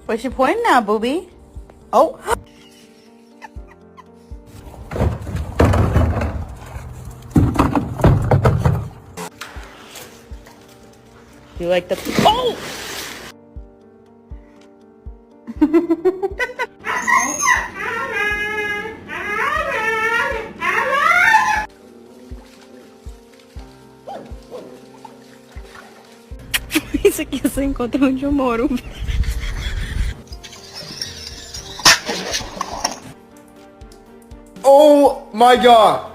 What's she pointing at, booby? Oh. You like the... Oh! Isso aqui eu só encontro onde eu moro. Oh my god!